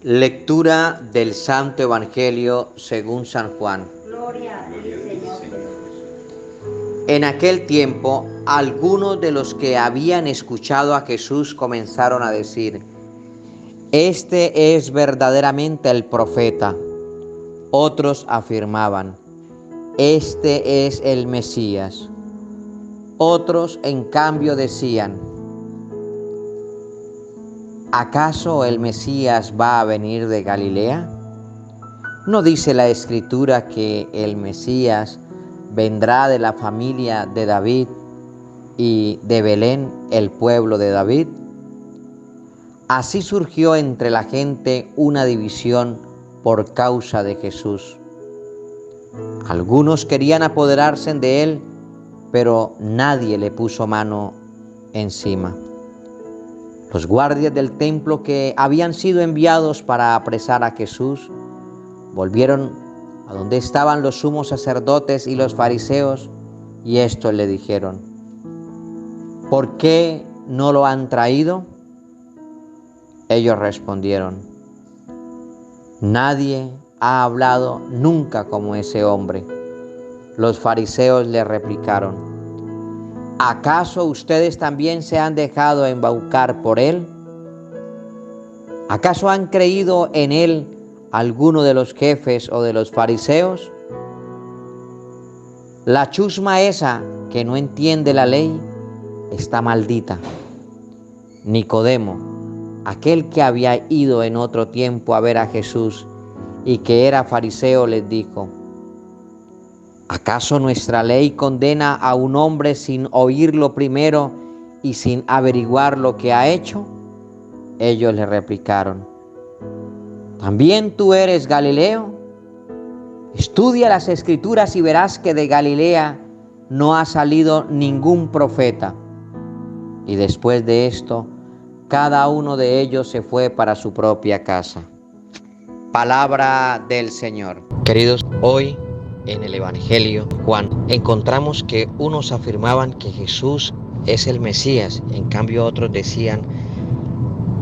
Lectura del Santo Evangelio según San Juan. Gloria a ti, Señor Jesús. En aquel tiempo, algunos de los que habían escuchado a Jesús comenzaron a decir: Este es verdaderamente el profeta. Otros afirmaban: Este es el Mesías. Otros, en cambio, decían: ¿Acaso el Mesías va a venir de Galilea? ¿No dice la Escritura que el Mesías vendrá de la familia de David y de Belén, el pueblo de David? Así surgió entre la gente una división por causa de Jesús. Algunos querían apoderarse de él, pero nadie le puso mano encima. Los guardias del templo que habían sido enviados para apresar a Jesús volvieron a donde estaban los sumos sacerdotes y los fariseos, y estos le dijeron: ¿Por qué no lo han traído? Ellos respondieron: Nadie ha hablado nunca como ese hombre. Los fariseos le replicaron: ¿Acaso ustedes también se han dejado embaucar por él? ¿Acaso han creído en él alguno de los jefes o de los fariseos? La chusma esa que no entiende la ley está maldita. Nicodemo, aquel que había ido en otro tiempo a ver a Jesús y que era fariseo, les dijo: ¿Acaso nuestra ley condena a un hombre sin oírlo primero y sin averiguar lo que ha hecho? Ellos le replicaron: ¿También tú eres Galileo? Estudia las Escrituras y verás que de Galilea no ha salido ningún profeta. Y después de esto, cada uno de ellos se fue para su propia casa. Palabra del Señor. Queridos, hoy en el Evangelio Juan encontramos que unos afirmaban que Jesús es el Mesías, en cambio otros decían: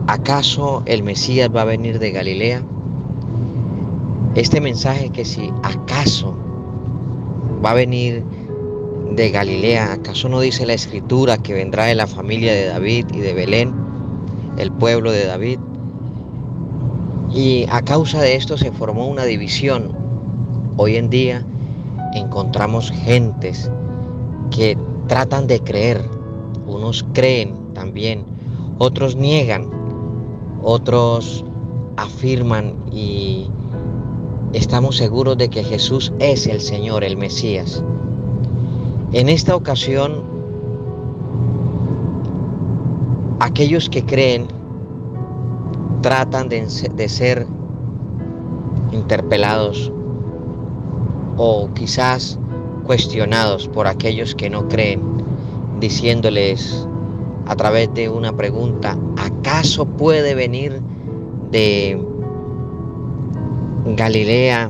¿acaso el Mesías va a venir de Galilea? Este mensaje, que si acaso va a venir de Galilea, ¿acaso no dice la Escritura que vendrá de la familia de David y de Belén, el pueblo de David? Y a causa de esto se formó una división. Hoy en día encontramos gentes que tratan de creer. Unos creen también, otros niegan, otros afirman, y estamos seguros de que Jesús es el Señor, el Mesías. En esta ocasión, aquellos que creen tratan de ser interpelados o quizás cuestionados por aquellos que no creen, diciéndoles a través de una pregunta: ¿acaso puede venir de Galilea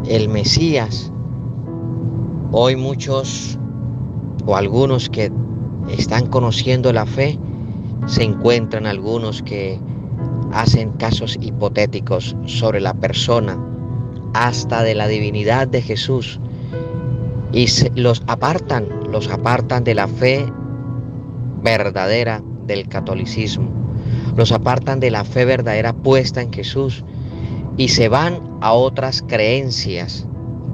el Mesías? Hoy muchos o algunos que están conociendo la fe, se encuentran algunos que hacen casos hipotéticos sobre la persona, hasta de la divinidad de Jesús, y los apartan de la fe verdadera del catolicismo, los apartan de la fe verdadera puesta en Jesús y se van a otras creencias.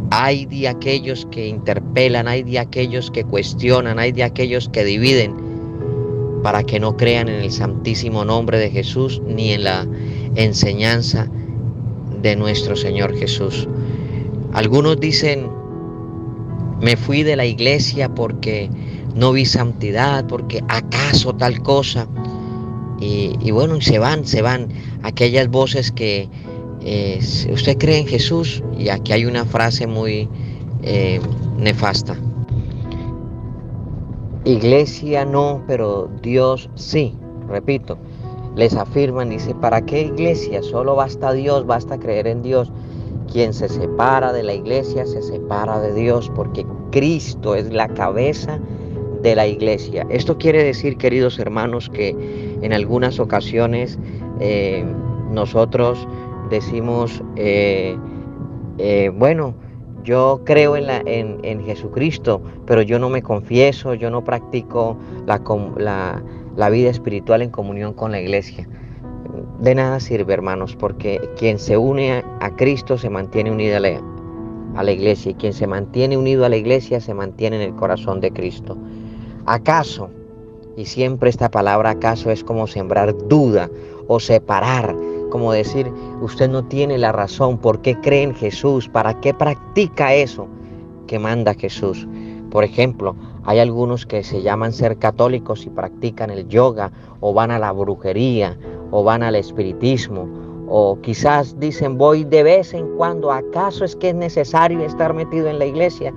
Hay de aquellos que interpelan, hay de aquellos que cuestionan, hay de aquellos que dividen, para que no crean en el santísimo nombre de Jesús ni en la enseñanza de nuestro Señor Jesús. Algunos dicen: me fui de la iglesia porque no vi santidad, porque acaso tal cosa. Y bueno, se van aquellas voces que usted cree en Jesús, y aquí hay una frase muy nefasta: iglesia no, pero Dios sí. Repito, les afirman, dice: ¿para qué iglesia? Solo basta Dios, basta creer en Dios. Quien se separa de la iglesia se separa de Dios, porque Cristo es la cabeza de la iglesia. Esto quiere decir, queridos hermanos, que en algunas ocasiones nosotros decimos, bueno, yo creo en Jesucristo, pero yo no me confieso, yo no practico la vida espiritual en comunión con la iglesia. De nada sirve, hermanos, porque quien se une a Cristo se mantiene unido a la iglesia, y quien se mantiene unido a la iglesia se mantiene en el corazón de Cristo. ¿Acaso? Y siempre esta palabra acaso es como sembrar duda o separar, como decir, usted no tiene la razón, ¿por qué cree en Jesús? ¿Para qué practica eso que manda Jesús? Por ejemplo, hay algunos que se llaman ser católicos y practican el yoga, o van a la brujería, o van al espiritismo, o quizás dicen, voy de vez en cuando. ¿Acaso es que es necesario estar metido en la iglesia?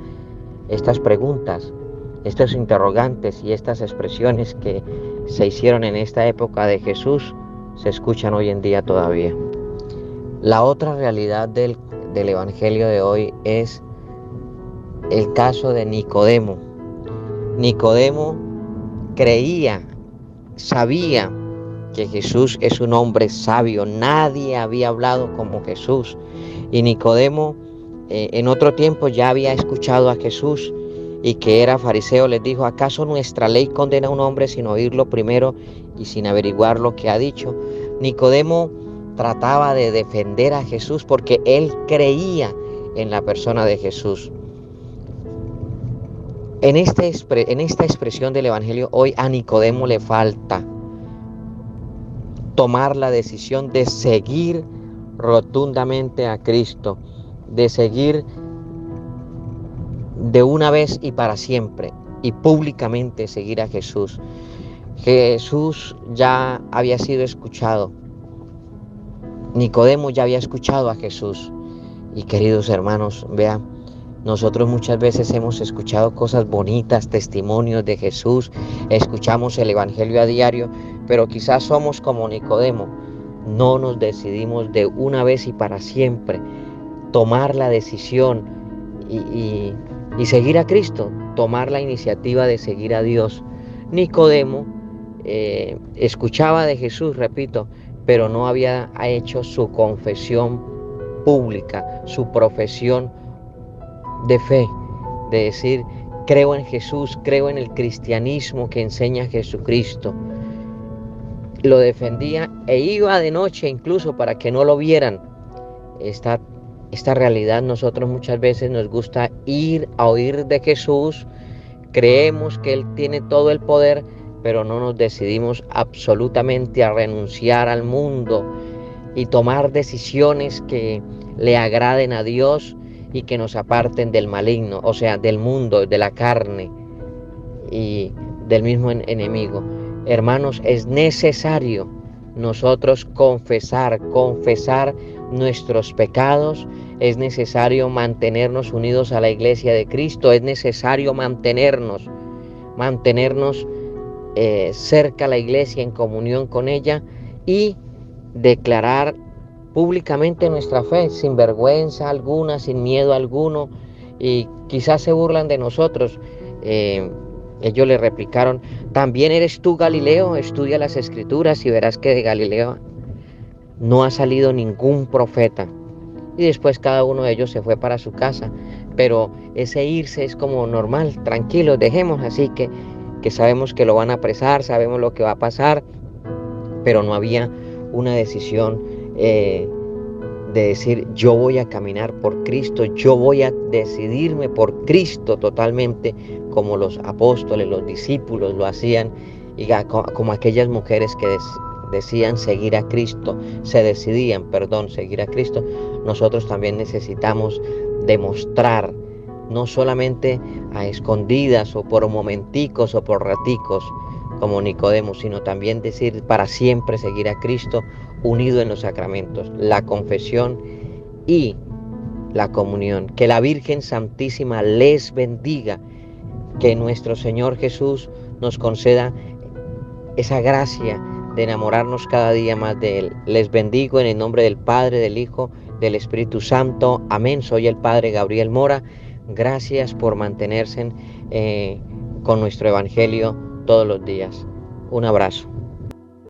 Estas preguntas, estos interrogantes y estas expresiones que se hicieron en esta época de Jesús se escuchan hoy en día todavía. La otra realidad del evangelio de hoy es el caso de Nicodemo. Nicodemo creía, sabía que Jesús es un hombre sabio. Nadie había hablado como Jesús. Y Nicodemo en otro tiempo ya había escuchado a Jesús, y que era fariseo. Les dijo, ¿acaso nuestra ley condena a un hombre sin oírlo primero y sin averiguar lo que ha dicho? Nicodemo trataba de defender a Jesús porque él creía en la persona de Jesús. En esta expresión del evangelio hoy a Nicodemo le falta tomar la decisión de seguir rotundamente a Cristo, de seguir de una vez y para siempre, y públicamente seguir a Jesús. Jesús ya había sido escuchado. Nicodemo ya había escuchado a Jesús. Y queridos hermanos, vean, nosotros muchas veces hemos escuchado cosas bonitas, testimonios de Jesús, escuchamos el evangelio a diario, pero quizás somos como Nicodemo, no nos decidimos de una vez y para siempre tomar la decisión y seguir a Cristo, tomar la iniciativa de seguir a Dios. Nicodemo escuchaba de Jesús, repito, pero no había hecho su confesión pública, su profesión de fe, de decir, creo en Jesús, creo en el cristianismo que enseña Jesucristo. Lo defendía e iba de noche incluso para que no lo vieran. Esta realidad, nosotros muchas veces nos gusta ir a oír de Jesús, creemos que Él tiene todo el poder, pero no nos decidimos absolutamente a renunciar al mundo y tomar decisiones que le agraden a Dios y que nos aparten del maligno, o sea, del mundo, de la carne y del mismo enemigo. Hermanos, es necesario nosotros confesar nuestros pecados, es necesario mantenernos unidos a la iglesia de Cristo, es necesario mantenernos cerca a la iglesia, en comunión con ella, y declarar públicamente nuestra fe, sin vergüenza alguna, sin miedo alguno. Y quizás se burlan de nosotros. Ellos le replicaron, ¿también eres tú Galileo? Estudia las escrituras y verás que de Galileo no ha salido ningún profeta. Y después cada uno de ellos se fue para su casa. Pero ese irse es como normal, tranquilos, dejemos así, que sabemos que lo van a apresar, sabemos lo que va a pasar, pero no había una decisión de decir, yo voy a caminar por Cristo, yo voy a decidirme por Cristo totalmente, como los apóstoles, los discípulos lo hacían, y como aquellas mujeres que decidían seguir a Cristo, seguir a Cristo. Nosotros también necesitamos demostrar, no solamente a escondidas o por momenticos o por raticos, como Nicodemo, sino también decir para siempre seguir a Cristo, unido en los sacramentos, la confesión y la comunión. Que la Virgen Santísima les bendiga, que nuestro Señor Jesús nos conceda esa gracia de enamorarnos cada día más de Él. Les bendigo en el nombre del Padre, del Hijo, del Espíritu Santo. Amén. Soy el Padre Gabriel Mora. Gracias por mantenerse con nuestro Evangelio todos los días. Un abrazo.